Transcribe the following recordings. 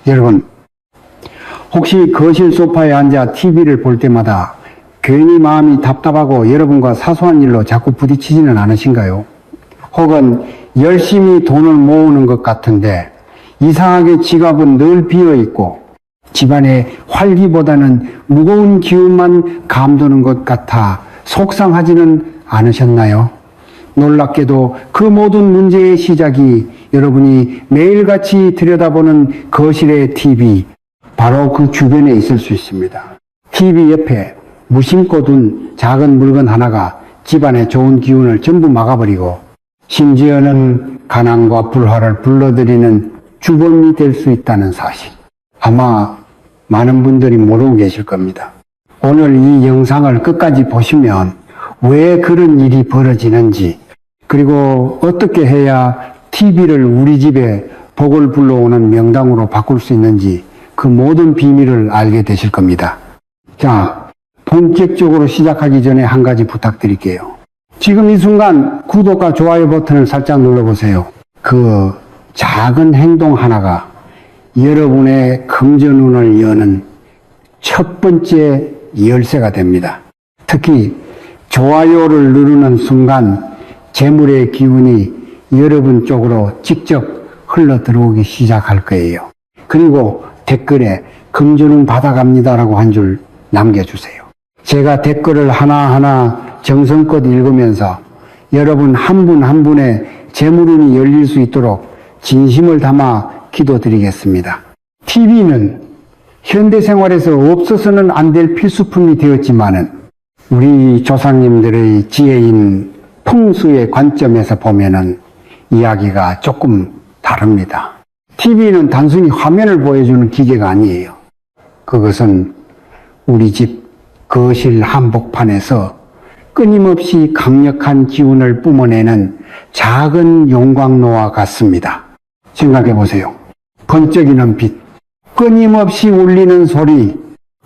여러분, 혹시 거실 소파에 앉아 TV를 볼 때마다 괜히 마음이 답답하고 여러분과 사소한 일로 자꾸 부딪히지는 않으신가요? 혹은 열심히 돈을 모으는 것 같은데 이상하게 지갑은 늘 비어있고 집안에 활기보다는 무거운 기운만 감도는 것 같아 속상하지는 않으셨나요? 놀랍게도 그 모든 문제의 시작이 여러분이 매일같이 들여다보는 거실의 TV, 바로 그 주변에 있을 수 있습니다. TV 옆에 무심코 둔 작은 물건 하나가 집안의 좋은 기운을 전부 막아버리고 심지어는 가난과 불화를 불러들이는 주범이 될 수 있다는 사실. 아마 많은 분들이 모르고 계실 겁니다. 오늘 이 영상을 끝까지 보시면 왜 그런 일이 벌어지는지, 그리고 어떻게 해야 TV를 우리 집에 복을 불러오는 명당으로 바꿀 수 있는지 그 모든 비밀을 알게 되실 겁니다. 자, 본격적으로 시작하기 전에 한 가지 부탁드릴게요. 지금 이 순간 구독과 좋아요 버튼을 살짝 눌러보세요. 그 작은 행동 하나가 여러분의 금전운을 여는 첫 번째 열쇠가 됩니다. 특히 좋아요를 누르는 순간 재물의 기운이 여러분 쪽으로 직접 흘러 들어오기 시작할 거예요. 그리고 댓글에 금전운 받아갑니다라고 한 줄 남겨주세요. 제가 댓글을 하나하나 정성껏 읽으면서 여러분 한 분 한 분의 재물운이 열릴 수 있도록 진심을 담아 기도드리겠습니다. TV는 현대생활에서 없어서는 안 될 필수품이 되었지만은 우리 조상님들의 지혜인 풍수의 관점에서 보면은 이야기가 조금 다릅니다. TV는 단순히 화면을 보여주는 기계가 아니에요. 그것은 우리 집 거실 한복판에서 끊임없이 강력한 기운을 뿜어내는 작은 용광로와 같습니다. 생각해 보세요. 번쩍이는 빛, 끊임없이 울리는 소리,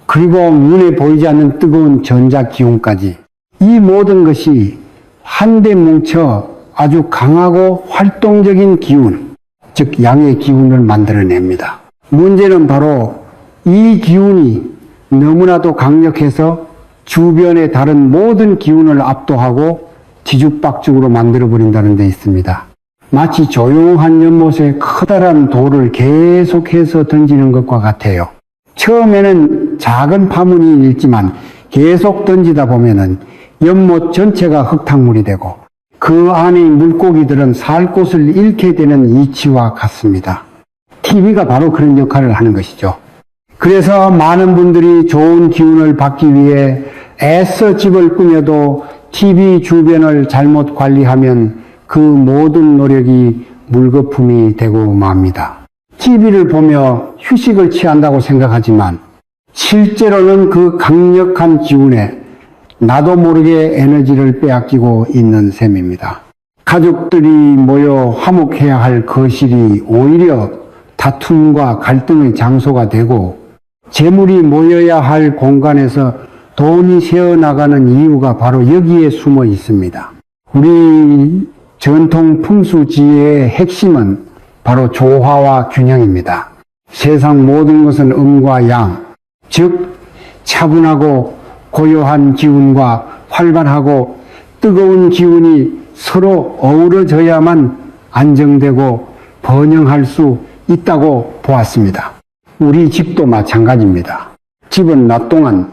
그리고 눈에 보이지 않는 뜨거운 전자기운까지, 이 모든 것이 한데 뭉쳐 아주 강하고 활동적인 기운, 즉 양의 기운을 만들어냅니다. 문제는 바로 이 기운이 너무나도 강력해서 주변의 다른 모든 기운을 압도하고 뒤죽박죽으로 만들어버린다는 데 있습니다. 마치 조용한 연못에 커다란 돌을 계속해서 던지는 것과 같아요. 처음에는 작은 파문이 일지만 계속 던지다 보면은 연못 전체가 흙탕물이 되고 그 안의 물고기들은 살 곳을 잃게 되는 이치와 같습니다. TV가 바로 그런 역할을 하는 것이죠. 그래서 많은 분들이 좋은 기운을 받기 위해 애써 집을 꾸며도 TV 주변을 잘못 관리하면 그 모든 노력이 물거품이 되고 맙니다. TV를 보며 휴식을 취한다고 생각하지만 실제로는 그 강력한 기운에 나도 모르게 에너지를 빼앗기고 있는 셈입니다. 가족들이 모여 화목해야 할 거실이 오히려 다툼과 갈등의 장소가 되고 재물이 모여야 할 공간에서 돈이 새어나가는 이유가 바로 여기에 숨어 있습니다. 우리 전통 풍수지혜의 핵심은 바로 조화와 균형입니다. 세상 모든 것은 음과 양, 즉 차분하고 고요한 기운과 활발하고 뜨거운 기운이 서로 어우러져야만 안정되고 번영할 수 있다고 보았습니다. 우리 집도 마찬가지입니다. 집은 낮 동안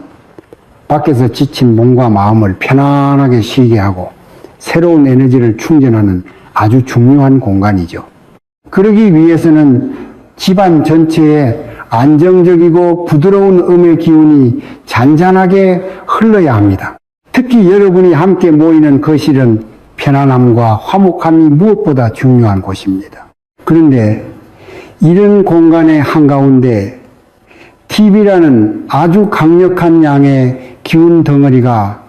밖에서 지친 몸과 마음을 편안하게 쉬게 하고 새로운 에너지를 충전하는 아주 중요한 공간이죠. 그러기 위해서는 집안 전체에 안정적이고 부드러운 음의 기운이 잔잔하게 흘러야 합니다. 특히 여러분이 함께 모이는 거실은 편안함과 화목함이 무엇보다 중요한 곳입니다. 그런데 이런 공간의 한가운데 TV라는 아주 강력한 양의 기운 덩어리가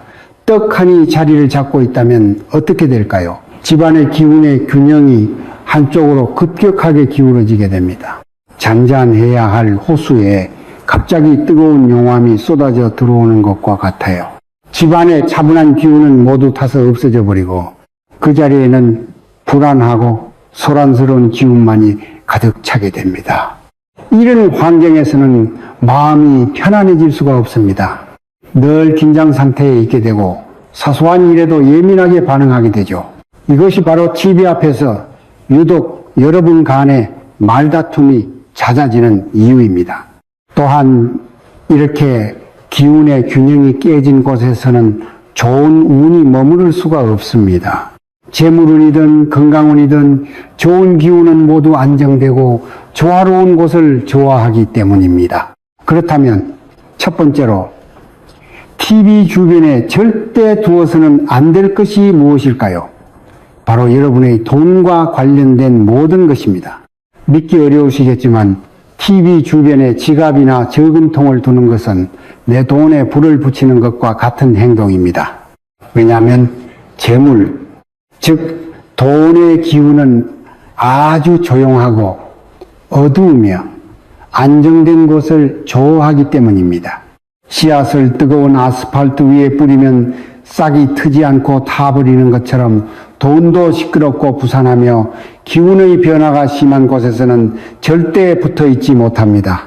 떡하니 자리를 잡고 있다면 어떻게 될까요? 집안의 기운의 균형이 한쪽으로 급격하게 기울어지게 됩니다. 잔잔해야 할 호수에 갑자기 뜨거운 용암이 쏟아져 들어오는 것과 같아요. 집안의 차분한 기운은 모두 타서 없어져 버리고 그 자리에는 불안하고 소란스러운 기운만이 가득 차게 됩니다. 이런 환경에서는 마음이 편안해질 수가 없습니다. 늘 긴장 상태에 있게 되고 사소한 일에도 예민하게 반응하게 되죠. 이것이 바로 TV 앞에서 유독 여러분 간의 말다툼이 잦아지는 이유입니다. 또한 이렇게 기운의 균형이 깨진 곳에서는 좋은 운이 머무를 수가 없습니다. 재물운이든 건강운이든 좋은 기운은 모두 안정되고 조화로운 곳을 좋아하기 때문입니다. 그렇다면 첫 번째로 TV 주변에 절대 두어서는 안 될 것이 무엇일까요? 바로 여러분의 돈과 관련된 모든 것입니다. 믿기 어려우시겠지만 TV 주변에 지갑이나 저금통을 두는 것은 내 돈에 불을 붙이는 것과 같은 행동입니다. 왜냐하면 재물, 즉 돈의 기운은 아주 조용하고 어두우며 안정된 곳을 좋아하기 때문입니다. 씨앗을 뜨거운 아스팔트 위에 뿌리면 싹이 트지 않고 타버리는 것처럼 돈도 시끄럽고 부산하며 기운의 변화가 심한 곳에서는 절대 붙어 있지 못합니다.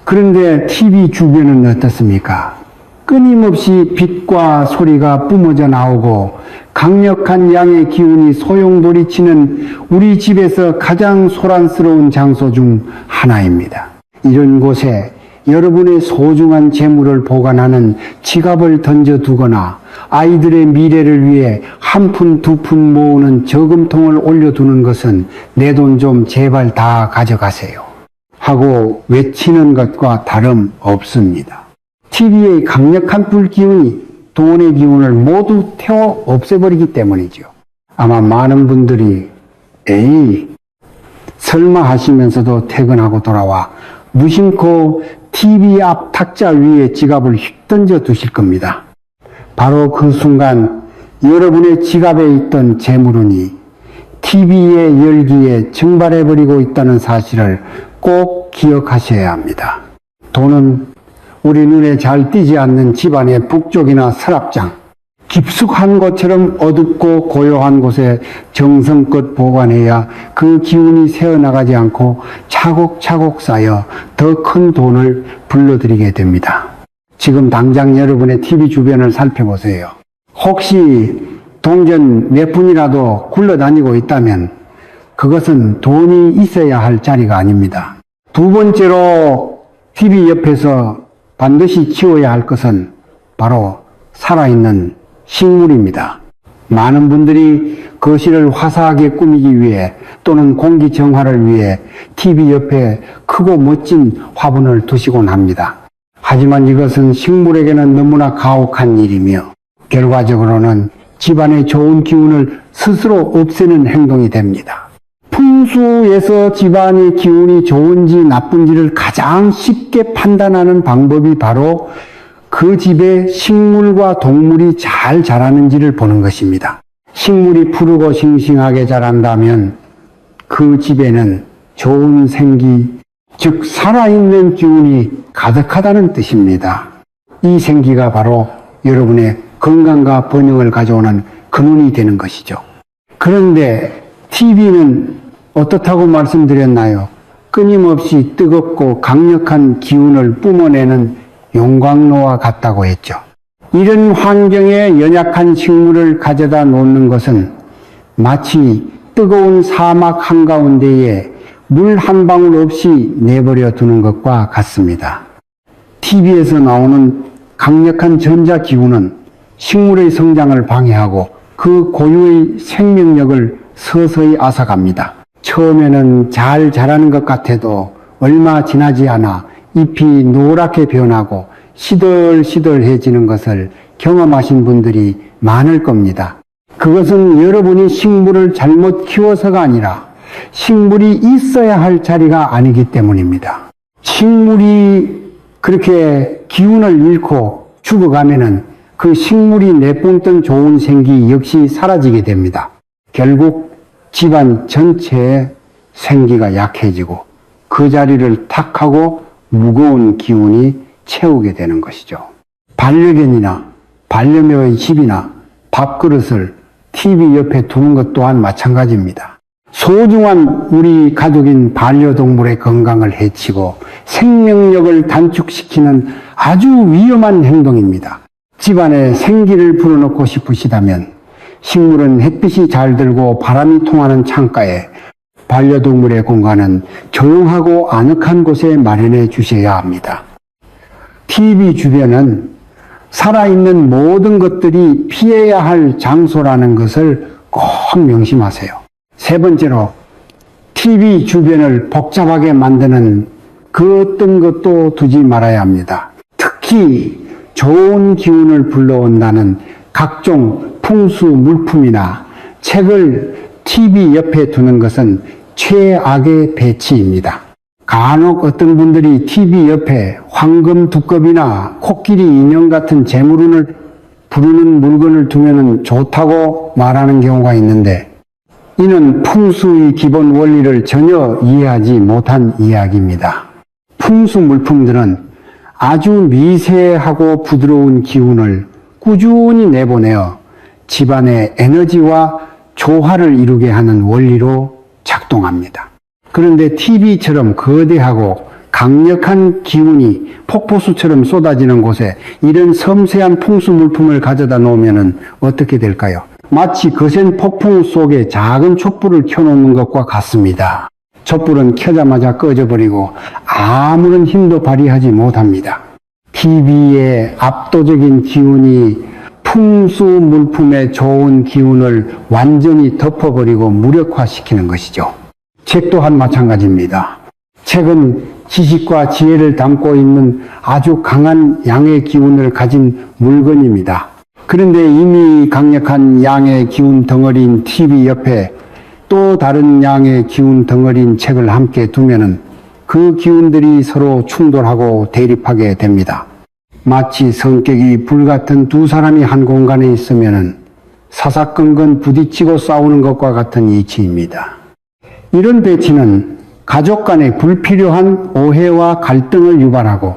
그런데 TV 주변은 어떻습니까? 끊임없이 빛과 소리가 뿜어져 나오고 강력한 양의 기운이 소용돌이치는 우리 집에서 가장 소란스러운 장소 중 하나입니다. 이런 곳에 여러분의 소중한 재물을 보관하는 지갑을 던져두거나 아이들의 미래를 위해 한 푼, 두 푼 모으는 저금통을 올려두는 것은 내 돈 좀 제발 다 가져가세요 하고 외치는 것과 다름없습니다. TV의 강력한 불기운이 돈의 기운을 모두 태워 없애버리기 때문이죠. 아마 많은 분들이 에이 설마 하시면서도 퇴근하고 돌아와 무심코 TV 앞 탁자 위에 지갑을 휙 던져 두실 겁니다. 바로 그 순간 여러분의 지갑에 있던 재물운이 TV의 열기에 증발해버리고 있다는 사실을 꼭 기억하셔야 합니다. 돈은 우리 눈에 잘 띄지 않는 집안의 북쪽이나 서랍장, 깊숙한 곳처럼 어둡고 고요한 곳에 정성껏 보관해야 그 기운이 새어나가지 않고 차곡차곡 쌓여 더 큰 돈을 불러들이게 됩니다. 지금 당장 여러분의 TV 주변을 살펴보세요. 혹시 동전 몇 푼이라도 굴러다니고 있다면 그것은 돈이 있어야 할 자리가 아닙니다. 두 번째로 TV 옆에서 반드시 치워야 할 것은 바로 살아있는 식물입니다. 많은 분들이 거실을 화사하게 꾸미기 위해 또는 공기 정화를 위해 TV 옆에 크고 멋진 화분을 두시곤 합니다. 하지만 이것은 식물에게는 너무나 가혹한 일이며 결과적으로는 집안의 좋은 기운을 스스로 없애는 행동이 됩니다. 풍수에서 집안의 기운이 좋은지 나쁜지를 가장 쉽게 판단하는 방법이 바로 그 집에 식물과 동물이 잘 자라는지를 보는 것입니다. 식물이 푸르고 싱싱하게 자란다면 그 집에는 좋은 생기, 즉 살아있는 기운이 가득하다는 뜻입니다. 이 생기가 바로 여러분의 건강과 번영을 가져오는 근원이 되는 것이죠. 그런데 TV는 어떻다고 말씀드렸나요? 끊임없이 뜨겁고 강력한 기운을 뿜어내는 용광로와 같다고 했죠. 이런 환경에 연약한 식물을 가져다 놓는 것은 마치 뜨거운 사막 한가운데에 물 한 방울 없이 내버려 두는 것과 같습니다. TV에서 나오는 강력한 전자기운은 식물의 성장을 방해하고 그 고유의 생명력을 서서히 앗아갑니다. 처음에는 잘 자라는 것 같아도 얼마 지나지 않아 잎이 노랗게 변하고 시들시들해지는 것을 경험하신 분들이 많을 겁니다. 그것은 여러분이 식물을 잘못 키워서가 아니라 식물이 있어야 할 자리가 아니기 때문입니다. 식물이 그렇게 기운을 잃고 죽어가면은 그 식물이 내뿜던 좋은 생기 역시 사라지게 됩니다. 결국 집안 전체의 생기가 약해지고 그 자리를 탁하고 무거운 기운이 채우게 되는 것이죠. 반려견이나 반려묘의 집이나 밥그릇을 TV 옆에 두는 것 또한 마찬가지입니다. 소중한 우리 가족인 반려동물의 건강을 해치고 생명력을 단축시키는 아주 위험한 행동입니다. 집안에 생기를 불어넣고 싶으시다면 식물은 햇빛이 잘 들고 바람이 통하는 창가에, 반려동물의 공간은 조용하고 아늑한 곳에 마련해 주셔야 합니다. TV 주변은 살아있는 모든 것들이 피해야 할 장소라는 것을 꼭 명심하세요. 세 번째로, TV 주변을 복잡하게 만드는 그 어떤 것도 두지 말아야 합니다. 특히 좋은 기운을 불러온다는 각종 풍수 물품이나 책을 TV 옆에 두는 것은 최악의 배치입니다. 간혹 어떤 분들이 TV 옆에 황금 두꺼비나 코끼리 인형 같은 재물운을 부르는 물건을 두면 좋다고 말하는 경우가 있는데, 이는 풍수의 기본 원리를 전혀 이해하지 못한 이야기입니다. 풍수 물품들은 아주 미세하고 부드러운 기운을 꾸준히 내보내어 집안의 에너지와 조화를 이루게 하는 원리로 작동합니다. 그런데 TV처럼 거대하고 강력한 기운이 폭포수처럼 쏟아지는 곳에 이런 섬세한 풍수 물품을 가져다 놓으면 어떻게 될까요? 마치 거센 폭풍 속에 작은 촛불을 켜놓는 것과 같습니다. 촛불은 켜자마자 꺼져버리고 아무런 힘도 발휘하지 못합니다. TV의 압도적인 기운이 풍수 물품의 좋은 기운을 완전히 덮어버리고 무력화시키는 것이죠. 책 또한 마찬가지입니다. 책은 지식과 지혜를 담고 있는 아주 강한 양의 기운을 가진 물건입니다. 그런데 이미 강력한 양의 기운 덩어리인 TV 옆에 또 다른 양의 기운 덩어리인 책을 함께 두면은 그 기운들이 서로 충돌하고 대립하게 됩니다. 마치 성격이 불같은 두 사람이 한 공간에 있으면은 사사건건 부딪히고 싸우는 것과 같은 이치입니다. 이런 배치는 가족 간의 불필요한 오해와 갈등을 유발하고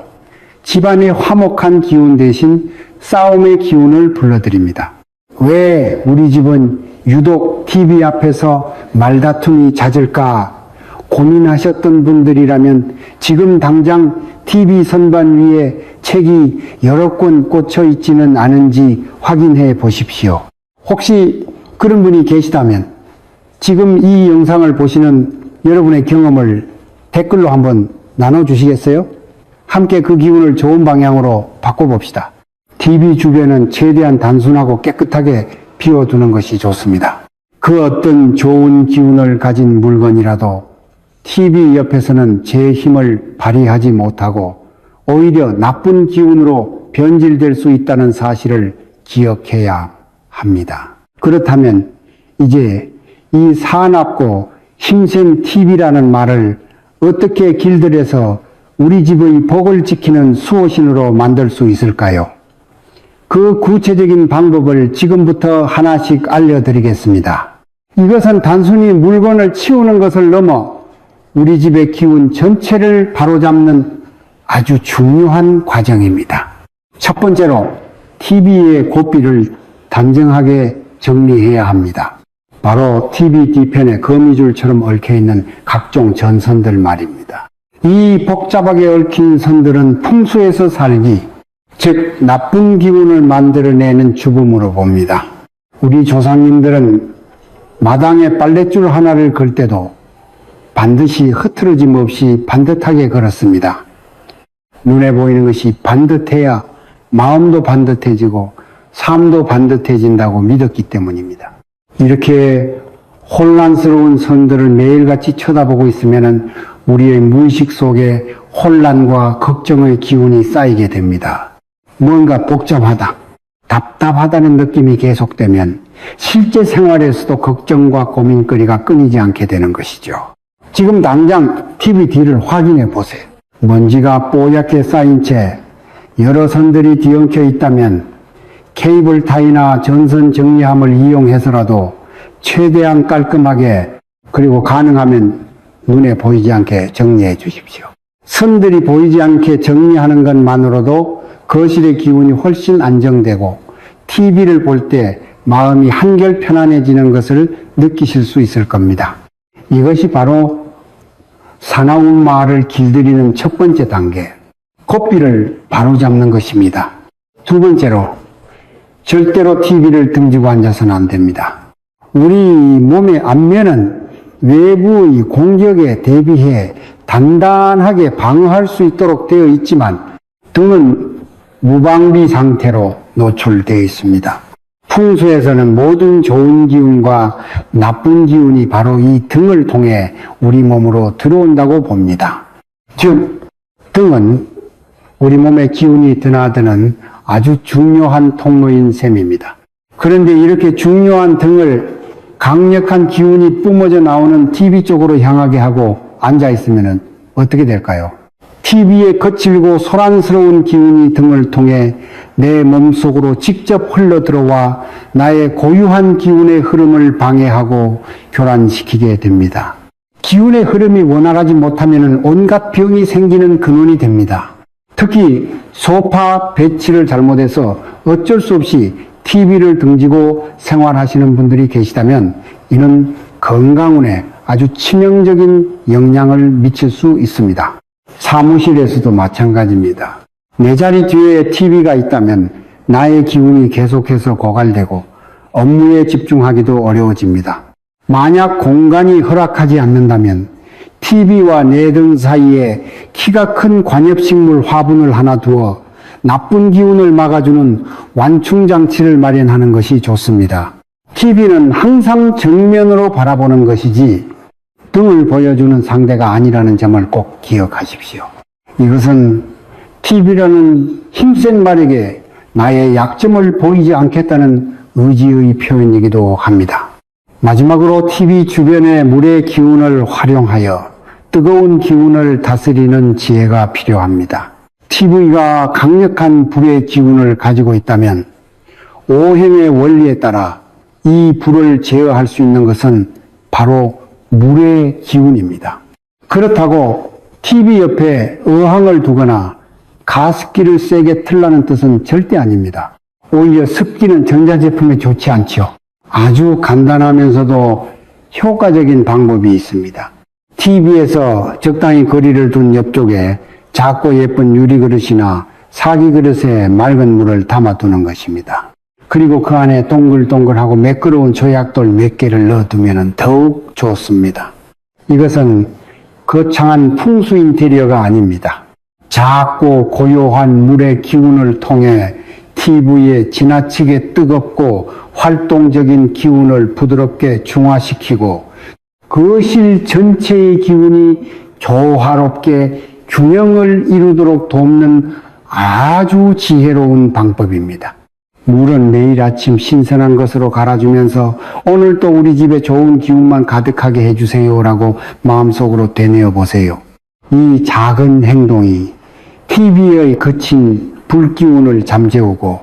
집안의 화목한 기운 대신 싸움의 기운을 불러들입니다. 왜 우리 집은 유독 TV 앞에서 말다툼이 잦을까 고민하셨던 분들이라면 지금 당장 TV 선반 위에 책이 여러 권 꽂혀 있지는 않은지 확인해 보십시오. 혹시 그런 분이 계시다면 지금 이 영상을 보시는 여러분의 경험을 댓글로 한번 나눠주시겠어요? 함께 그 기운을 좋은 방향으로 바꿔봅시다. TV 주변은 최대한 단순하고 깨끗하게 비워두는 것이 좋습니다. 그 어떤 좋은 기운을 가진 물건이라도 TV 옆에서는 제 힘을 발휘하지 못하고 오히려 나쁜 기운으로 변질될 수 있다는 사실을 기억해야 합니다. 그렇다면 이제 이 사납고 힘센 TV라는 말을 어떻게 길들여서 우리 집의 복을 지키는 수호신으로 만들 수 있을까요? 그 구체적인 방법을 지금부터 하나씩 알려드리겠습니다. 이것은 단순히 물건을 치우는 것을 넘어 우리 집의 기운 전체를 바로잡는 아주 중요한 과정입니다. 첫 번째로 TV의 고삐를 단정하게 정리해야 합니다. 바로 TV 뒤편에 거미줄처럼 얽혀있는 각종 전선들 말입니다. 이 복잡하게 얽힌 선들은 풍수에서 살기, 즉 나쁜 기운을 만들어내는 주범으로 봅니다. 우리 조상님들은 마당에 빨랫줄 하나를 걸 때도 반드시 흐트러짐 없이 반듯하게 걸었습니다. 눈에 보이는 것이 반듯해야 마음도 반듯해지고 삶도 반듯해진다고 믿었기 때문입니다. 이렇게 혼란스러운 선들을 매일같이 쳐다보고 있으면 우리의 무의식 속에 혼란과 걱정의 기운이 쌓이게 됩니다. 뭔가 복잡하다, 답답하다는 느낌이 계속되면 실제 생활에서도 걱정과 고민거리가 끊이지 않게 되는 것이죠. 지금 당장 TV 뒤를 확인해 보세요. 먼지가 뽀얗게 쌓인 채 여러 선들이 뒤엉켜 있다면 케이블 타이나 전선 정리함을 이용해서라도 최대한 깔끔하게 그리고 가능하면 눈에 보이지 않게 정리해 주십시오. 선들이 보이지 않게 정리하는 것만으로도 거실의 기운이 훨씬 안정되고 TV를 볼 때 마음이 한결 편안해지는 것을 느끼실 수 있을 겁니다. 이것이 바로 사나운 말을 길들이는 첫 번째 단계, 고삐를 바로잡는 것입니다. 두 번째로, 절대로 TV를 등지고 앉아서는 안 됩니다. 우리 몸의 안면은 외부의 공격에 대비해 단단하게 방어할 수 있도록 되어 있지만 등은 무방비 상태로 노출되어 있습니다. 풍수에서는 모든 좋은 기운과 나쁜 기운이 바로 이 등을 통해 우리 몸으로 들어온다고 봅니다. 즉, 등은 우리 몸의 기운이 드나드는 아주 중요한 통로인 셈입니다. 그런데 이렇게 중요한 등을 강력한 기운이 뿜어져 나오는 TV 쪽으로 향하게 하고 앉아 있으면 어떻게 될까요? TV에 거칠고 소란스러운 기운이 등을 통해 내 몸속으로 직접 흘러 들어와 나의 고유한 기운의 흐름을 방해하고 교란시키게 됩니다. 기운의 흐름이 원활하지 못하면 온갖 병이 생기는 근원이 됩니다. 특히 소파 배치를 잘못해서 어쩔 수 없이 TV를 등지고 생활하시는 분들이 계시다면 이는 건강운에 아주 치명적인 영향을 미칠 수 있습니다. 사무실에서도 마찬가지입니다. 내 자리 뒤에 TV가 있다면 나의 기운이 계속해서 고갈되고 업무에 집중하기도 어려워집니다. 만약 공간이 허락하지 않는다면 TV와 내 등 사이에 키가 큰 관엽식물 화분을 하나 두어 나쁜 기운을 막아주는 완충장치를 마련하는 것이 좋습니다. TV는 항상 정면으로 바라보는 것이지 등을 보여주는 상대가 아니라는 점을 꼭 기억하십시오. 이것은 TV라는 힘센 말에게 나의 약점을 보이지 않겠다는 의지의 표현이기도 합니다. 마지막으로 TV 주변의 물의 기운을 활용하여 뜨거운 기운을 다스리는 지혜가 필요합니다. TV가 강력한 불의 기운을 가지고 있다면 오행의 원리에 따라 이 불을 제어할 수 있는 것은 바로 물의 기운입니다. 그렇다고 TV 옆에 어항을 두거나 가습기를 세게 틀라는 뜻은 절대 아닙니다. 오히려 습기는 전자제품에 좋지 않죠. 아주 간단하면서도 효과적인 방법이 있습니다. TV에서 적당히 거리를 둔 옆쪽에 작고 예쁜 유리그릇이나 사기그릇에 맑은 물을 담아두는 것입니다. 그리고 그 안에 동글동글하고 매끄러운 조약돌 몇 개를 넣어두면 더욱 좋습니다. 이것은 거창한 풍수 인테리어가 아닙니다. 작고 고요한 물의 기운을 통해 TV에 지나치게 뜨겁고 활동적인 기운을 부드럽게 중화시키고 거실 전체의 기운이 조화롭게 균형을 이루도록 돕는 아주 지혜로운 방법입니다. 물은 매일 아침 신선한 것으로 갈아주면서 오늘 또 우리 집에 좋은 기운만 가득하게 해주세요라고 마음속으로 되뇌어 보세요. 이 작은 행동이 TV의 거친 불기운을 잠재우고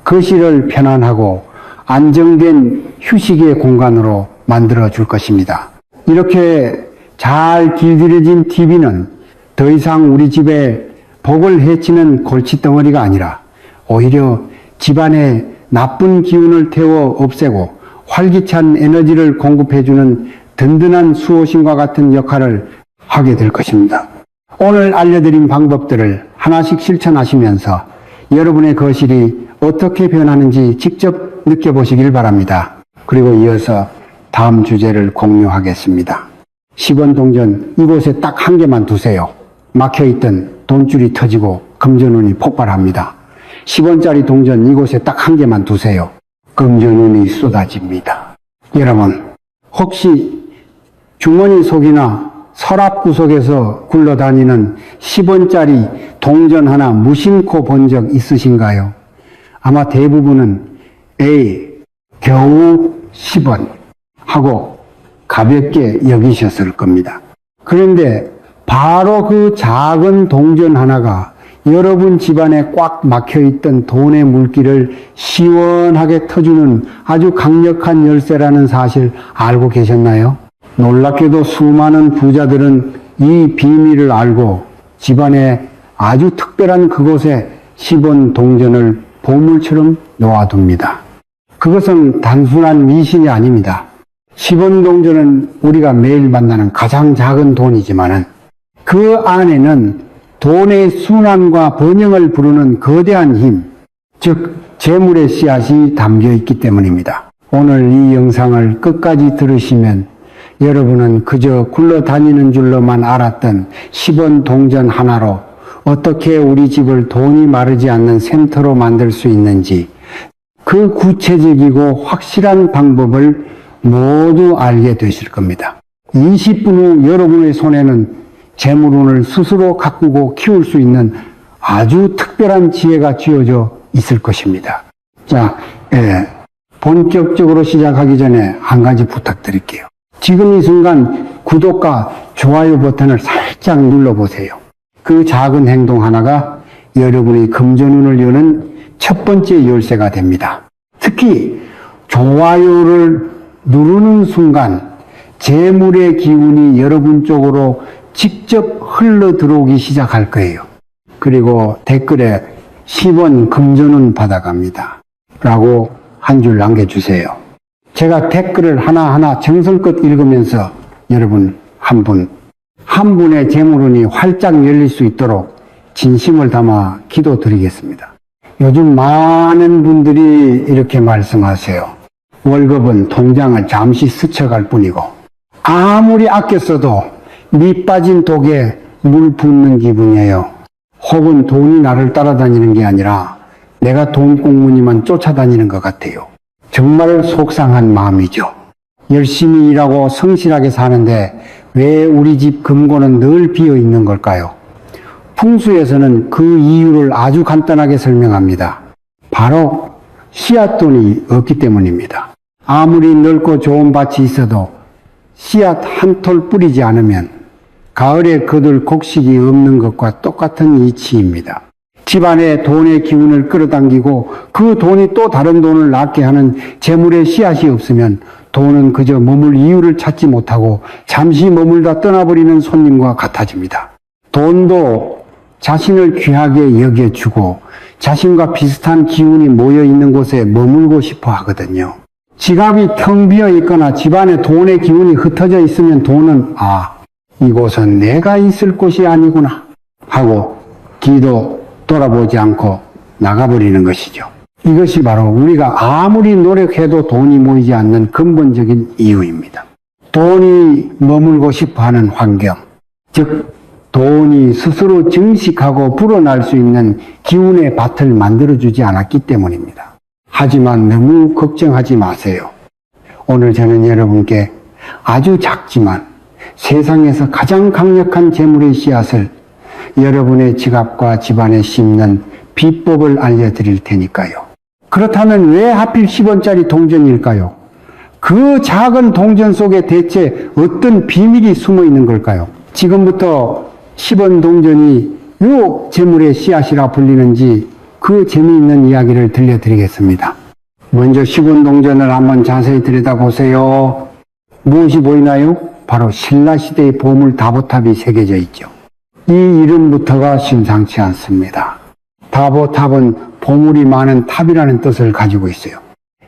거실을 편안하고 안정된 휴식의 공간으로 만들어 줄 것입니다. 이렇게 잘 길들여진 TV는 더 이상 우리 집에 복을 해치는 골칫덩어리가 아니라 오히려 집안에 나쁜 기운을 태워 없애고 활기찬 에너지를 공급해주는 든든한 수호신과 같은 역할을 하게 될 것입니다. 오늘 알려드린 방법들을 하나씩 실천하시면서 여러분의 거실이 어떻게 변하는지 직접 느껴보시길 바랍니다. 그리고 이어서 다음 주제를 공유하겠습니다. 10원 동전 이곳에 딱 한 개만 두세요. 막혀있던 돈줄이 터지고 금전운이 폭발합니다. 10원짜리 동전 이곳에 딱 한 개만 두세요. 금전운이 쏟아집니다. 여러분, 혹시 주머니 속이나 서랍 구석에서 굴러다니는 10원짜리 동전 하나 무심코 본 적 있으신가요? 아마 대부분은 에이, 겨우 10원 하고 가볍게 여기셨을 겁니다. 그런데 바로 그 작은 동전 하나가 여러분 집안에 꽉 막혀있던 돈의 물기를 시원하게 터주는 아주 강력한 열쇠라는 사실 알고 계셨나요? 놀랍게도 수많은 부자들은 이 비밀을 알고 집안에 아주 특별한 그곳에 10원 동전을 보물처럼 놓아둡니다. 그것은 단순한 미신이 아닙니다. 10원 동전은 우리가 매일 만나는 가장 작은 돈이지만은 그 안에는 돈의 순환과 번영을 부르는 거대한 힘, 즉 재물의 씨앗이 담겨 있기 때문입니다. 오늘 이 영상을 끝까지 들으시면 여러분은 그저 굴러다니는 줄로만 알았던 10원 동전 하나로 어떻게 우리 집을 돈이 마르지 않는 샘터로 만들 수 있는지 그 구체적이고 확실한 방법을 모두 알게 되실 겁니다. 20분 후 여러분의 손에는 재물운을 스스로 가꾸고 키울 수 있는 아주 특별한 지혜가 쥐어져 있을 것입니다. 자, 본격적으로 시작하기 전에 한 가지 부탁드릴게요. 지금 이 순간 구독과 좋아요 버튼을 살짝 눌러보세요. 그 작은 행동 하나가 여러분의 금전운을 여는 첫 번째 열쇠가 됩니다. 특히 좋아요를 누르는 순간 재물의 기운이 여러분 쪽으로 직접 흘러 들어오기 시작할 거예요. 그리고 댓글에 10원 금전운 받아갑니다 라고 한 줄 남겨주세요. 제가 댓글을 하나하나 정성껏 읽으면서 여러분 한 분의 재물운이 활짝 열릴 수 있도록 진심을 담아 기도드리겠습니다. 요즘 많은 분들이 이렇게 말씀하세요. 월급은 통장을 잠시 스쳐갈 뿐이고 아무리 아껴 써도 밑 빠진 독에 물 붓는 기분이에요. 혹은 돈이 나를 따라다니는 게 아니라 내가 돈 꽁무니만 쫓아다니는 것 같아요. 정말 속상한 마음이죠. 열심히 일하고 성실하게 사는데 왜 우리 집 금고는 늘 비어 있는 걸까요? 풍수에서는 그 이유를 아주 간단하게 설명합니다. 바로 씨앗돈이 없기 때문입니다. 아무리 넓고 좋은 밭이 있어도 씨앗 한 톨 뿌리지 않으면 가을에 거둘 곡식이 없는 것과 똑같은 이치입니다. 집안에 돈의 기운을 끌어당기고 그 돈이 또 다른 돈을 낳게 하는 재물의 씨앗이 없으면 돈은 그저 머물 이유를 찾지 못하고 잠시 머물다 떠나버리는 손님과 같아집니다. 돈도 자신을 귀하게 여겨주고 자신과 비슷한 기운이 모여 있는 곳에 머물고 싶어 하거든요. 지갑이 텅 비어 있거나 집안에 돈의 기운이 흩어져 있으면 돈은 이곳은 내가 있을 곳이 아니구나 하고 뒤도 돌아보지 않고 나가버리는 것이죠. 이것이 바로 우리가 아무리 노력해도 돈이 모이지 않는 근본적인 이유입니다. 돈이 머물고 싶어하는 환경, 즉 돈이 스스로 증식하고 불어날 수 있는 기운의 밭을 만들어주지 않았기 때문입니다. 하지만 너무 걱정하지 마세요. 오늘 저는 여러분께 아주 작지만 세상에서 가장 강력한 재물의 씨앗을 여러분의 지갑과 집안에 심는 비법을 알려드릴 테니까요. 그렇다면 왜 하필 10원짜리 동전일까요? 그 작은 동전 속에 대체 어떤 비밀이 숨어 있는 걸까요? 지금부터 10원 동전이 왜 재물의 씨앗이라 불리는지 그 재미있는 이야기를 들려드리겠습니다. 먼저 10원 동전을 한번 자세히 들여다보세요. 무엇이 보이나요? 바로 신라시대의 보물 다보탑이 새겨져 있죠. 이 이름부터가 심상치 않습니다. 다보탑은 보물이 많은 탑이라는 뜻을 가지고 있어요.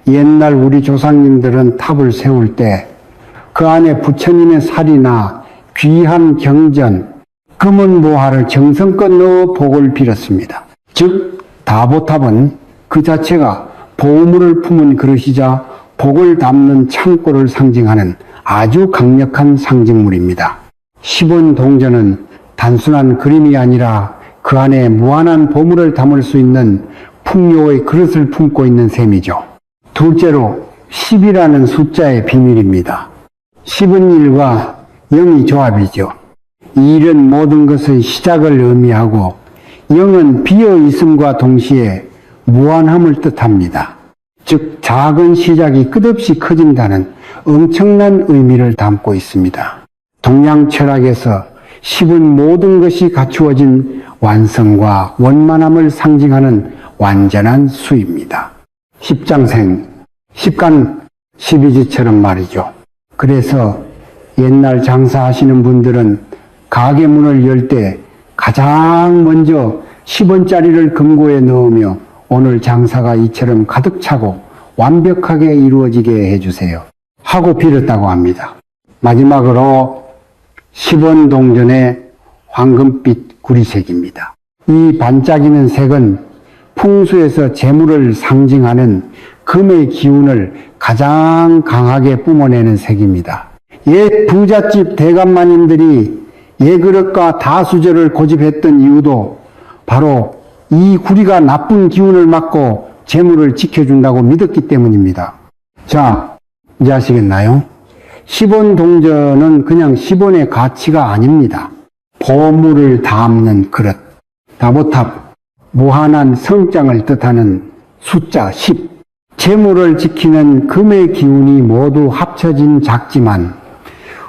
옛날 우리 조상님들은 탑을 세울 때 그 안에 부처님의 살이나 귀한 경전, 금은 보화를 정성껏 넣어 복을 빌었습니다. 즉 다보탑은 그 자체가 보물을 품은 그릇이자 복을 담는 창고를 상징하는 아주 강력한 상징물입니다. 10원 동전은 단순한 그림이 아니라 그 안에 무한한 보물을 담을 수 있는 풍요의 그릇을 품고 있는 셈이죠. 둘째로 10이라는 숫자의 비밀입니다. 10은 1과 0이 조합이죠. 1은 모든 것의 시작을 의미하고 0은 비어 있음과 동시에 무한함을 뜻합니다. 즉 작은 시작이 끝없이 커진다는 엄청난 의미를 담고 있습니다. 동양 철학에서 10은 모든 것이 갖추어진 완성과 원만함을 상징하는 완전한 수입니다. 십장생, 십간 십이지처럼 말이죠. 그래서 옛날 장사하시는 분들은 가게 문을 열 때 가장 먼저 10원짜리를 금고에 넣으며 오늘 장사가 이처럼 가득 차고 완벽하게 이루어지게 해주세요 하고 빌었다고 합니다. 마지막으로 10원 동전의 황금빛 구리색입니다. 이 반짝이는 색은 풍수에서 재물을 상징하는 금의 기운을 가장 강하게 뿜어내는 색입니다. 옛 부잣집 대감마님들이 예그릇과 다수저를 고집했던 이유도 바로 이 구리가 나쁜 기운을 막고 재물을 지켜준다고 믿었기 때문입니다. 자, 이제 아시겠나요? 10원 동전은 그냥 10원의 가치가 아닙니다. 보물을 담는 그릇, 다보탑, 무한한 성장을 뜻하는 숫자 10, 재물을 지키는 금의 기운이 모두 합쳐진 작지만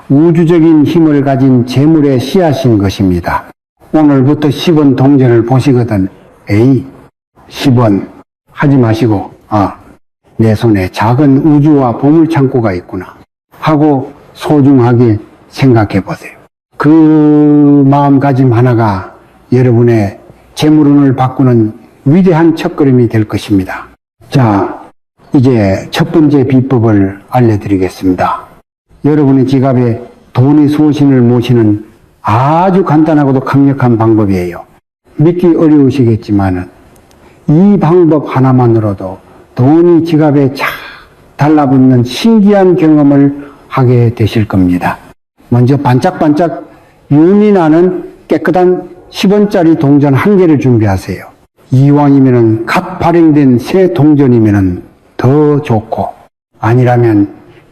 우주적인 힘을 가진 재물의 씨앗인 것입니다. 오늘부터 10원 동전을 보시거든 에이 10원 하지 마시고 내 손에 작은 우주와 보물창고가 있구나 하고 소중하게 생각해 보세요. 그 마음가짐 하나가 여러분의 재물운을 바꾸는 위대한 첫걸음이 될 것입니다. 자, 이제 첫 번째 비법을 알려드리겠습니다. 여러분의 지갑에 돈의 수호신을 모시는 아주 간단하고도 강력한 방법이에요. 믿기 어려우시겠지만 이 방법 하나만으로도 돈이 지갑에 착 달라붙는 신기한 경험을 하게 되실 겁니다. 먼저 반짝반짝 윤이 나는 깨끗한 10원짜리 동전 한 개를 준비하세요. 이왕이면은 갓 발행된 새 동전이면은 더 좋고, 아니라면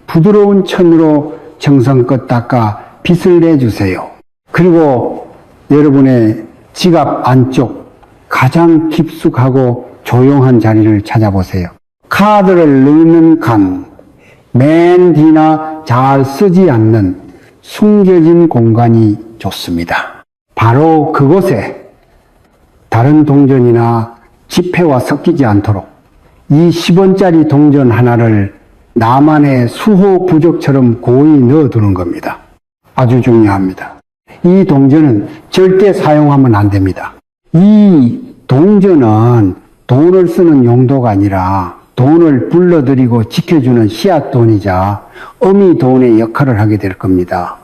부드러운 천으로 정성껏 닦아 빗을 내주세요. 그리고 여러분의 지갑 안쪽 가장 깊숙하고 조용한 자리를 찾아보세요. 카드를 넣는 칸, 맨 뒤나 잘 쓰지 않는 숨겨진 공간이 좋습니다. 바로 그곳에 다른 동전이나 지폐와 섞이지 않도록 이 10원짜리 동전 하나를 나만의 수호 부적처럼 고이 넣어두는 겁니다. 아주 중요합니다. 이 동전은 절대 사용하면 안 됩니다. 이 동전은 돈을 쓰는 용도가 아니라 돈을 불러들이고 지켜주는 씨앗돈이자 어미돈의 역할을 하게 될 겁니다.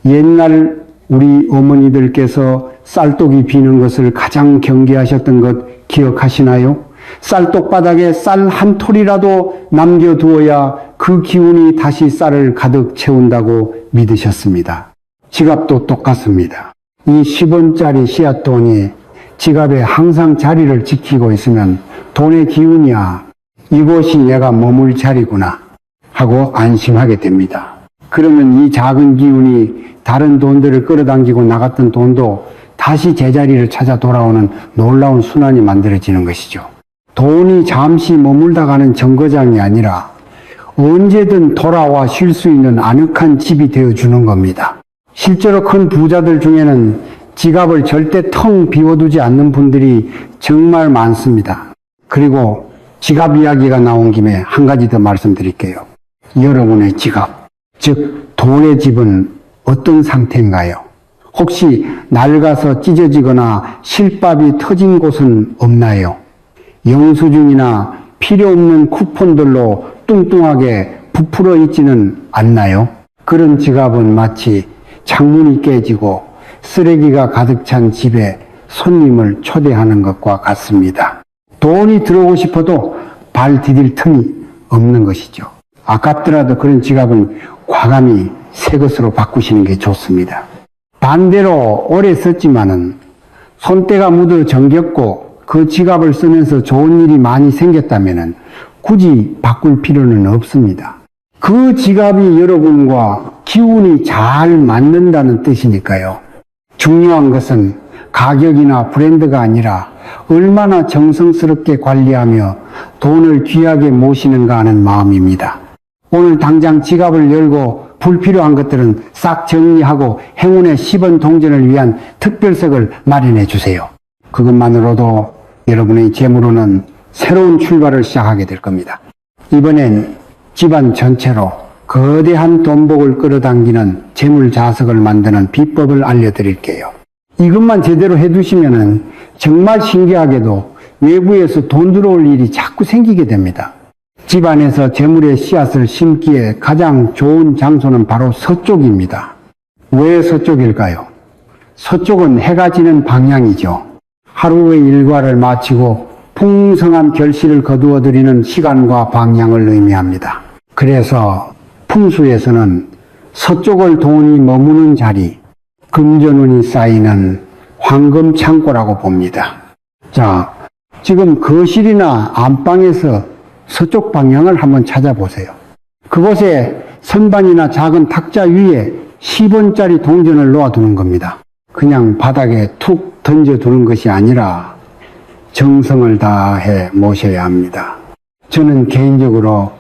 옛날 우리 어머니들께서 쌀독이 비는 것을 가장 경계하셨던 것 기억하시나요? 쌀독 바닥에 쌀 한 톨이라도 남겨두어야 그 기운이 다시 쌀을 가득 채운다고 믿으셨습니다. 지갑도 똑같습니다. 이 10원짜리 씨앗돈이 지갑에 항상 자리를 지키고 있으면 돈의 기운이야, 이곳이 내가 머물 자리구나 하고 안심하게 됩니다. 그러면 이 작은 기운이 다른 돈들을 끌어당기고 나갔던 돈도 다시 제자리를 찾아 돌아오는 놀라운 순환이 만들어지는 것이죠. 돈이 잠시 머물다 가는 정거장이 아니라 언제든 돌아와 쉴 수 있는 아늑한 집이 되어주는 겁니다. 실제로 큰 부자들 중에는 지갑을 절대 텅 비워두지 않는 분들이 정말 많습니다. 그리고 지갑 이야기가 나온 김에 한 가지 더 말씀드릴게요. 여러분의 지갑, 즉 돈의 집은 어떤 상태인가요? 혹시 낡아서 찢어지거나 실밥이 터진 곳은 없나요? 영수증이나 필요 없는 쿠폰들로 뚱뚱하게 부풀어 있지는 않나요? 그런 지갑은 마치 창문이 깨지고 쓰레기가 가득 찬 집에 손님을 초대하는 것과 같습니다. 돈이 들어오고 싶어도 발 디딜 틈이 없는 것이죠. 아깝더라도 그런 지갑은 과감히 새 것으로 바꾸시는 게 좋습니다. 반대로 오래 썼지만은 손때가 묻어 정겹고 그 지갑을 쓰면서 좋은 일이 많이 생겼다면은 굳이 바꿀 필요는 없습니다. 그 지갑이 여러분과 기운이 잘 맞는다는 뜻이니까요. 중요한 것은 가격이나 브랜드가 아니라 얼마나 정성스럽게 관리하며 돈을 귀하게 모시는가 하는 마음입니다. 오늘 당장 지갑을 열고 불필요한 것들은 싹 정리하고 행운의 10원 동전을 위한 특별석을 마련해 주세요. 그것만으로도 여러분의 재물로는 새로운 출발을 시작하게 될 겁니다. 이번엔 집안 전체로 거대한 돈복을 끌어당기는 재물 자석을 만드는 비법을 알려드릴게요. 이것만 제대로 해두시면은 정말 신기하게도 외부에서 돈 들어올 일이 자꾸 생기게 됩니다. 집안에서 재물의 씨앗을 심기에 가장 좋은 장소는 바로 서쪽입니다. 왜 서쪽일까요? 서쪽은 해가 지는 방향이죠. 하루의 일과를 마치고 풍성한 결실을 거두어들이는 시간과 방향을 의미합니다. 그래서 풍수에서는 서쪽을 돈이 머무는 자리, 금전운이 쌓이는 황금 창고라고 봅니다. 자, 지금 거실이나 안방에서 서쪽 방향을 한번 찾아보세요. 그곳에 선반이나 작은 탁자 위에 10원짜리 동전을 놓아두는 겁니다. 그냥 바닥에 툭 던져두는 것이 아니라 정성을 다해 모셔야 합니다. 저는 개인적으로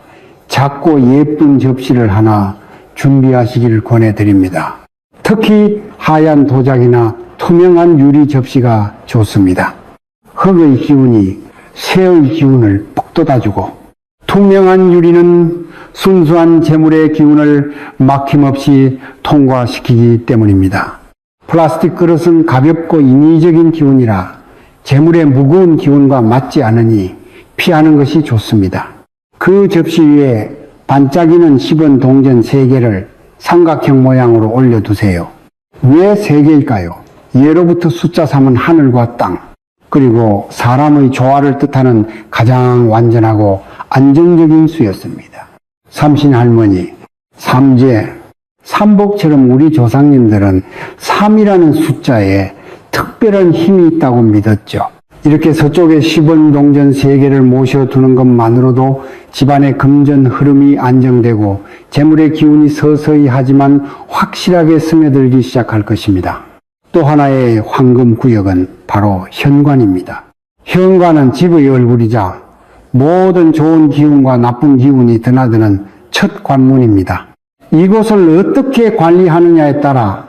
작고 예쁜 접시를 하나 준비하시기를 권해드립니다. 특히 하얀 도자기나 투명한 유리 접시가 좋습니다. 흙의 기운이 쇠의 기운을 북돋아주고, 투명한 유리는 순수한 재물의 기운을 막힘없이 통과시키기 때문입니다. 플라스틱 그릇은 가볍고 인위적인 기운이라 재물의 무거운 기운과 맞지 않으니 피하는 것이 좋습니다. 그 접시 위에 반짝이는 10원 동전 3개를 삼각형 모양으로 올려두세요. 왜 3개일까요? 예로부터 숫자 3은 하늘과 땅, 그리고 사람의 조화를 뜻하는 가장 완전하고 안정적인 수였습니다. 삼신할머니, 삼재, 삼복처럼 우리 조상님들은 3이라는 숫자에 특별한 힘이 있다고 믿었죠. 이렇게 서쪽에 10원 동전 3개를 모셔두는 것만으로도 집안의 금전 흐름이 안정되고 재물의 기운이 서서히 하지만 확실하게 스며들기 시작할 것입니다. 또 하나의 황금 구역은 바로 현관입니다. 현관은 집의 얼굴이자 모든 좋은 기운과 나쁜 기운이 드나드는 첫 관문입니다. 이곳을 어떻게 관리하느냐에 따라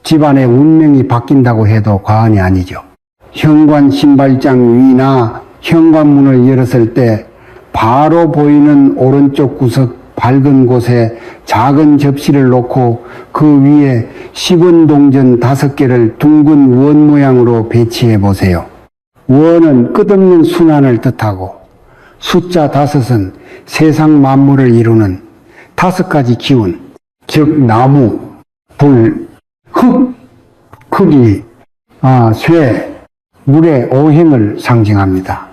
집안의 운명이 바뀐다고 해도 과언이 아니죠. 현관 신발장 위나 현관문을 열었을 때 바로 보이는 오른쪽 구석 밝은 곳에 작은 접시를 놓고 그 위에 10원 동전 5개를 둥근 원 모양으로 배치해 보세요. 원은 끝없는 순환을 뜻하고 숫자 5은 세상 만물을 이루는 5가지 기운, 즉 나무, 불, 흙, 크기, 쇠, 물의 오행을 상징합니다.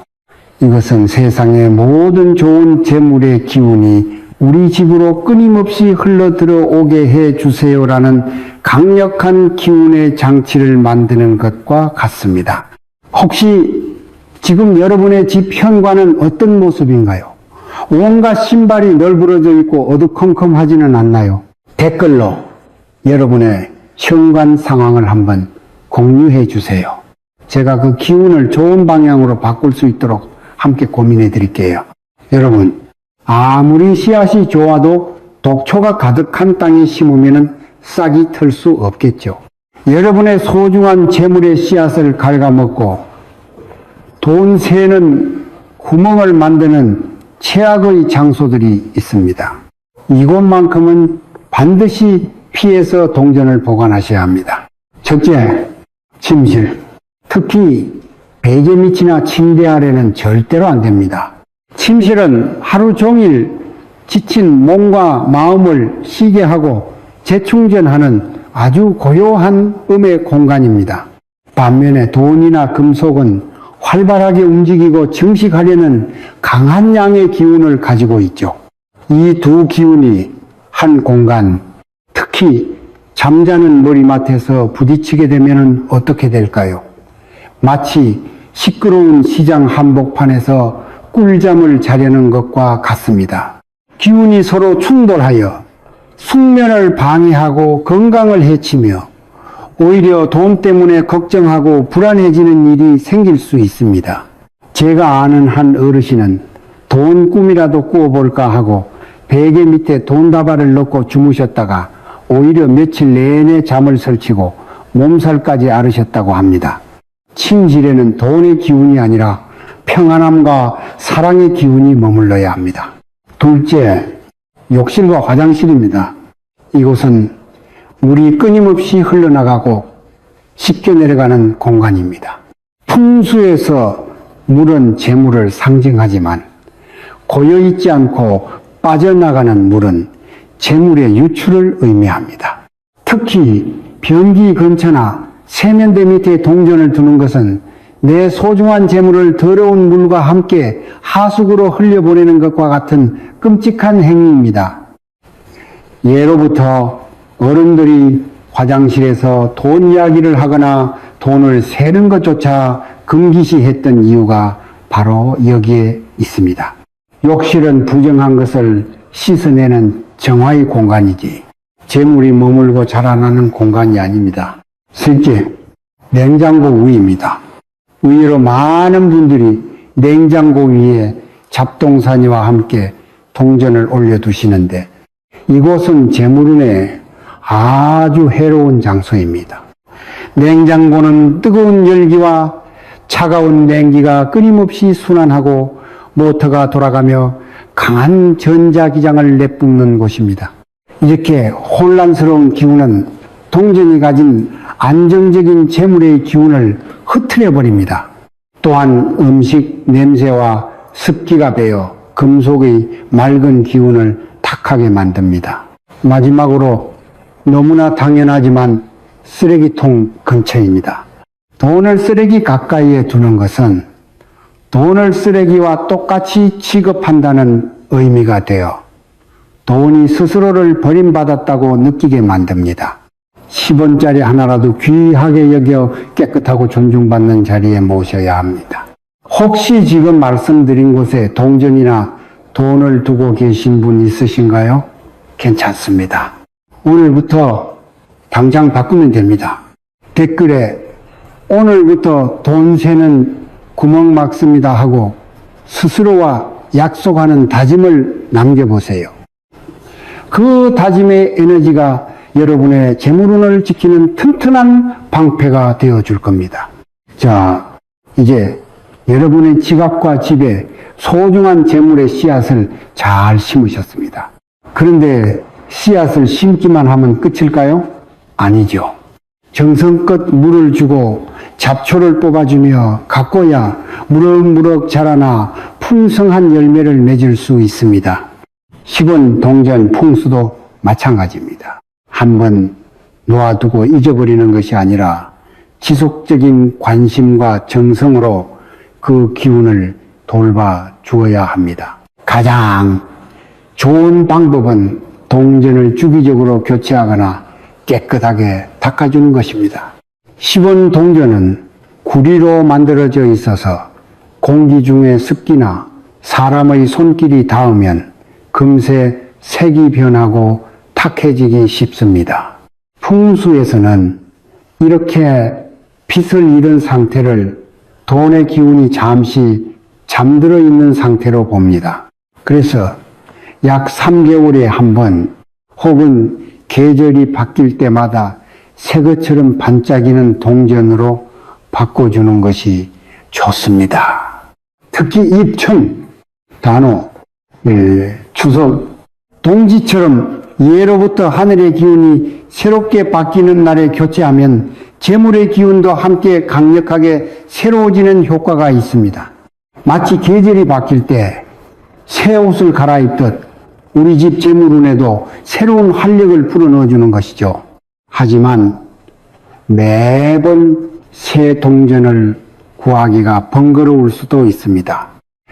이것은 세상의 모든 좋은 재물의 기운이 우리 집으로 끊임없이 흘러들어 오게 해 주세요라는 강력한 기운의 장치를 만드는 것과 같습니다. 혹시 지금 여러분의 집 현관은 어떤 모습인가요? 온갖 신발이 널브러져 있고 어두컴컴하지는 않나요? 댓글로 여러분의 현관 상황을 한번 공유해 주세요. 제가 그 기운을 좋은 방향으로 바꿀 수 있도록 함께 고민해 드릴게요. 여러분, 아무리 씨앗이 좋아도 독초가 가득한 땅에 심으면 싹이 틀 수 없겠죠. 여러분의 소중한 재물의 씨앗을 갉아먹고 돈 새는 구멍을 만드는 최악의 장소들이 있습니다. 이곳만큼은 반드시 피해서 동전을 보관하셔야 합니다. 첫째, 침실. 특히 베개 밑이나 침대 아래는 절대로 안 됩니다. 침실은 하루 종일 지친 몸과 마음을 쉬게 하고 재충전하는 아주 고요한 음의 공간입니다. 반면에 돈이나 금속은 활발하게 움직이고 증식하려는 강한 양의 기운을 가지고 있죠. 이 두 기운이 한 공간, 특히 잠자는 머리맡에서 부딪히게 되면 어떻게 될까요? 마치 시끄러운 시장 한복판에서 꿀잠을 자려는 것과 같습니다. 기운이 서로 충돌하여 숙면을 방해하고 건강을 해치며 오히려 돈 때문에 걱정하고 불안해지는 일이 생길 수 있습니다. 제가 아는 한 어르신은 돈 꿈이라도 꾸어볼까 하고 베개 밑에 돈다발을 넣고 주무셨다가 오히려 며칠 내내 잠을 설치고 몸살까지 앓으셨다고 합니다. 침실에는 돈의 기운이 아니라 평안함과 사랑의 기운이 머물러야 합니다. 둘째, 욕실과 화장실입니다. 이곳은 물이 끊임없이 흘러나가고 씻겨 내려가는 공간입니다. 풍수에서 물은 재물을 상징하지만 고여있지 않고 빠져나가는 물은 재물의 유출을 의미합니다. 특히 변기 근처나 세면대 밑에 동전을 두는 것은 내 소중한 재물을 더러운 물과 함께 하수구로 흘려보내는 것과 같은 끔찍한 행위입니다. 예로부터 어른들이 화장실에서 돈 이야기를 하거나 돈을 세는 것조차 금기시했던 이유가 바로 여기에 있습니다. 욕실은 부정한 것을 씻어내는 정화의 공간이지 재물이 머물고 자라나는 공간이 아닙니다. 실제 냉장고 위입니다. 의외로 많은 분들이 냉장고 위에 잡동사니와 함께 동전을 올려두시는데 이곳은 재물운에 아주 해로운 장소입니다. 냉장고는 뜨거운 열기와 차가운 냉기가 끊임없이 순환하고 모터가 돌아가며 강한 전자기장을 내뿜는 곳입니다. 이렇게 혼란스러운 기운은 동전이 가진 안정적인 재물의 기운을 흐트려 버립니다. 또한 음식 냄새와 습기가 배어 금속의 맑은 기운을 탁하게 만듭니다. 마지막으로 너무나 당연하지만 쓰레기통 근처입니다. 돈을 쓰레기 가까이에 두는 것은 돈을 쓰레기와 똑같이 취급한다는 의미가 되어 돈이 스스로를 버림받았다고 느끼게 만듭니다. 10원짜리 하나라도 귀하게 여겨 깨끗하고 존중받는 자리에 모셔야 합니다. 혹시 지금 말씀드린 곳에 동전이나 돈을 두고 계신 분 있으신가요? 괜찮습니다. 오늘부터 당장 바꾸면 됩니다. 댓글에 오늘부터 돈 세는 구멍 막습니다 하고 스스로와 약속하는 다짐을 남겨보세요. 그 다짐의 에너지가 여러분의 재물운을 지키는 튼튼한 방패가 되어줄 겁니다. 자, 이제 여러분의 지갑과 집에 소중한 재물의 씨앗을 잘 심으셨습니다. 그런데 씨앗을 심기만 하면 끝일까요? 아니죠. 정성껏 물을 주고 잡초를 뽑아주며 가꿔야 무럭무럭 자라나 풍성한 열매를 맺을 수 있습니다. 10원 동전 풍수도 마찬가지입니다. 한번 놓아두고 잊어버리는 것이 아니라 지속적인 관심과 정성으로 그 기운을 돌봐 주어야 합니다. 가장 좋은 방법은 동전을 주기적으로 교체하거나 깨끗하게 닦아주는 것입니다. 10원 동전은 구리로 만들어져 있어서 공기 중의 습기나 사람의 손길이 닿으면 금세 색이 변하고 탁해지기 쉽습니다. 풍수에서는 이렇게 빛을 잃은 상태를 돈의 기운이 잠시 잠들어 있는 상태로 봅니다. 그래서 약 3개월에 한 번 혹은 계절이 바뀔 때마다 새 것처럼 반짝이는 동전으로 바꿔주는 것이 좋습니다. 특히 입춘, 단오, 추석, 동지처럼 예로부터 하늘의 기운이 새롭게 바뀌는 날에 교체하면 재물의 기운도 함께 강력하게 새로워지는 효과가 있습니다. 마치 계절이 바뀔 때 새 옷을 갈아입듯 우리 집 재물운에도 새로운 활력을 불어넣어주는 것이죠. 하지만 매번 새 동전을 구하기가 번거로울 수도 있습니다.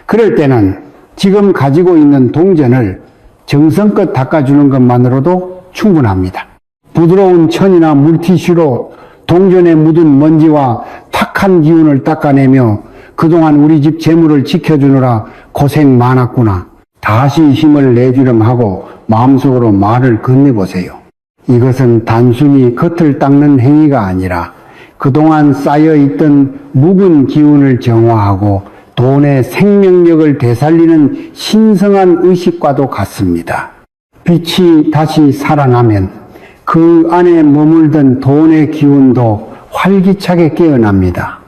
그럴 때는 지금 가지고 있는 동전을 정성껏 닦아주는 것만으로도 충분합니다. 부드러운 천이나 물티슈로 동전에 묻은 먼지와 탁한 기운을 닦아내며 그동안 우리 집 재물을 지켜주느라 고생 많았구나. 다시 힘을 내주렴 하고 마음속으로 말을 건네보세요. 이것은 단순히 겉을 닦는 행위가 아니라 그동안 쌓여있던 묵은 기운을 정화하고 돈의 생명력을 되살리는 신성한 의식과도 같습니다. 빛이 다시 살아나면 그 안에 머물던 돈의 기운도 활기차게 깨어납니다.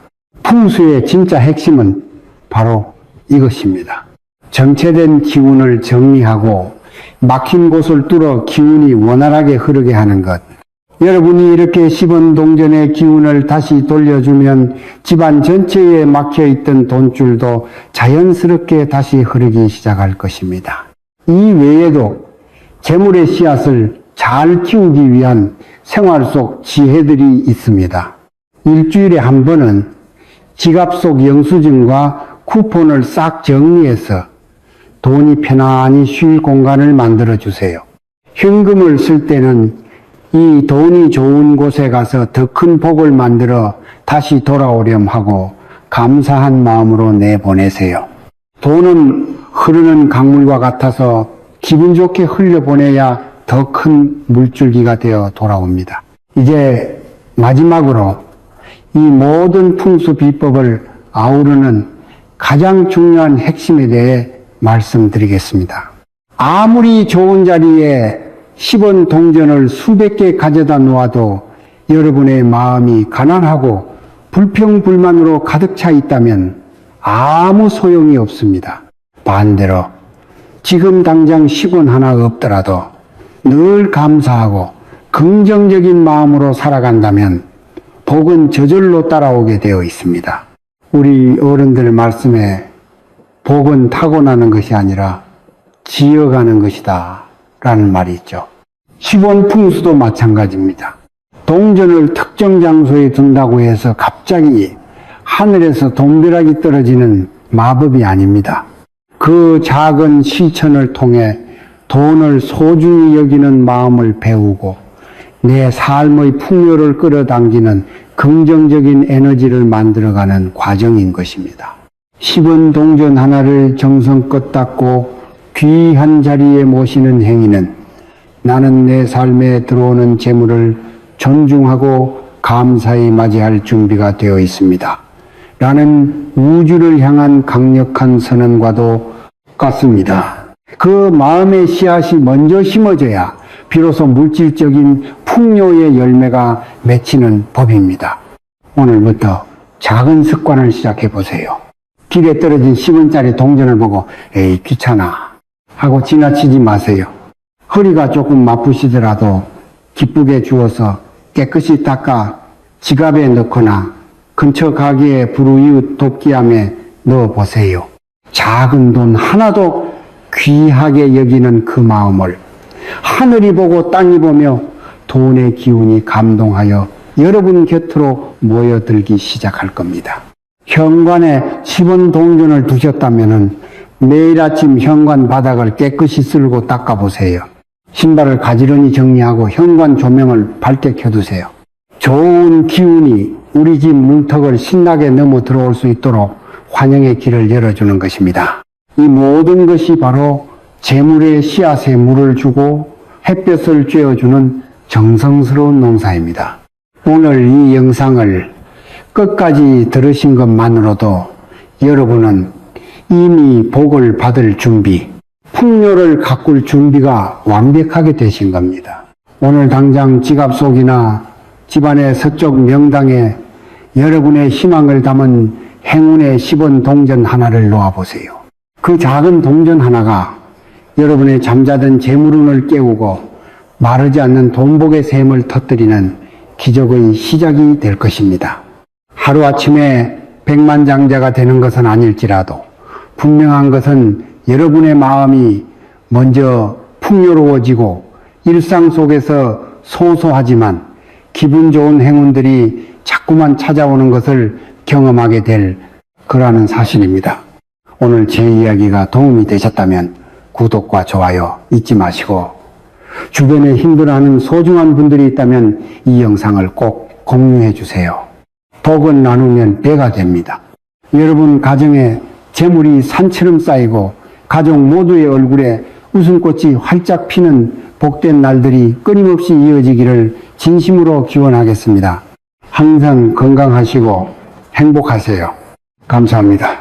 풍수의 진짜 핵심은 바로 이것입니다. 정체된 기운을 정리하고 막힌 곳을 뚫어 기운이 원활하게 흐르게 하는 것. 여러분이 이렇게 10원 동전의 기운을 다시 돌려주면 집안 전체에 막혀있던 돈줄도 자연스럽게 다시 흐르기 시작할 것입니다. 이 외에도 재물의 씨앗을 잘 키우기 위한 생활 속 지혜들이 있습니다. 일주일에 한 번은 지갑 속 영수증과 쿠폰을 싹 정리해서 돈이 편안히 쉴 공간을 만들어 주세요. 현금을 쓸 때는 이 돈이 좋은 곳에 가서 더 큰 복을 만들어 다시 돌아오렴 하고 감사한 마음으로 내보내세요. 돈은 흐르는 강물과 같아서 기분 좋게 흘려보내야 더 큰 물줄기가 되어 돌아옵니다. 이제 마지막으로 이 모든 풍수 비법을 아우르는 가장 중요한 핵심에 대해 말씀드리겠습니다. 아무리 좋은 자리에 10원 동전을 수백 개 가져다 놓아도 여러분의 마음이 가난하고 불평불만으로 가득 차 있다면 아무 소용이 없습니다. 반대로 지금 당장 10원 하나 없더라도 늘 감사하고 긍정적인 마음으로 살아간다면 복은 저절로 따라오게 되어 있습니다. 우리 어른들 말씀에 복은 타고나는 것이 아니라 지어가는 것이다 라는 말이 있죠. 10원 풍수도 마찬가지입니다. 동전을 특정 장소에 둔다고 해서 갑자기 하늘에서 돈벼락이 떨어지는 마법이 아닙니다. 그 작은 실천을 통해 돈을 소중히 여기는 마음을 배우고 내 삶의 풍요를 끌어당기는 긍정적인 에너지를 만들어가는 과정인 것입니다. 10원 동전 하나를 정성껏 닦고 귀한 자리에 모시는 행위는 나는 내 삶에 들어오는 재물을 존중하고 감사히 맞이할 준비가 되어 있습니다. 라는 우주를 향한 강력한 선언과도 같습니다. 그 마음의 씨앗이 먼저 심어져야 비로소 물질적인 풍요의 열매가 맺히는 법입니다. 오늘부터 작은 습관을 시작해 보세요. 길에 떨어진 10원짜리 동전을 보고 에이 귀찮아 하고 지나치지 마세요. 허리가 조금 아프시더라도 기쁘게 주워서 깨끗이 닦아 지갑에 넣거나 근처 가게의 불우이웃 돕기함에 넣어보세요. 작은 돈 하나도 귀하게 여기는 그 마음을 하늘이 보고 땅이 보며 돈의 기운이 감동하여 여러분 곁으로 모여들기 시작할 겁니다. 현관에 10원 동전을 두셨다면 매일 아침 현관 바닥을 깨끗이 쓸고 닦아보세요. 신발을 가지런히 정리하고 현관 조명을 밝게 켜두세요. 좋은 기운이 우리 집 문턱을 신나게 넘어 들어올 수 있도록 환영의 길을 열어주는 것입니다. 이 모든 것이 바로 재물의 씨앗에 물을 주고 햇볕을 쬐어주는 정성스러운 농사입니다. 오늘 이 영상을 끝까지 들으신 것만으로도 여러분은 이미 복을 받을 준비, 풍요를 가꿀 준비가 완벽하게 되신 겁니다. 오늘 당장 지갑 속이나 집안의 서쪽 명당에 여러분의 희망을 담은 행운의 10원 동전 하나를 놓아보세요. 그 작은 동전 하나가 여러분의 잠자던 재물운을 깨우고 마르지 않는 돈복의 샘을 터뜨리는 기적의 시작이 될 것입니다. 하루아침에 백만장자가 되는 것은 아닐지라도 분명한 것은 여러분의 마음이 먼저 풍요로워지고 일상 속에서 소소하지만 기분 좋은 행운들이 자꾸만 찾아오는 것을 경험하게 될 거라는 사실입니다. 오늘 제 이야기가 도움이 되셨다면 구독과 좋아요 잊지 마시고 주변에 힘들어하는 소중한 분들이 있다면 이 영상을 꼭 공유해 주세요. 복은 나누면 배가 됩니다. 여러분 가정에 재물이 산처럼 쌓이고 가족 모두의 얼굴에 웃음꽃이 활짝 피는 복된 날들이 끊임없이 이어지기를 진심으로 기원하겠습니다. 항상 건강하시고 행복하세요. 감사합니다.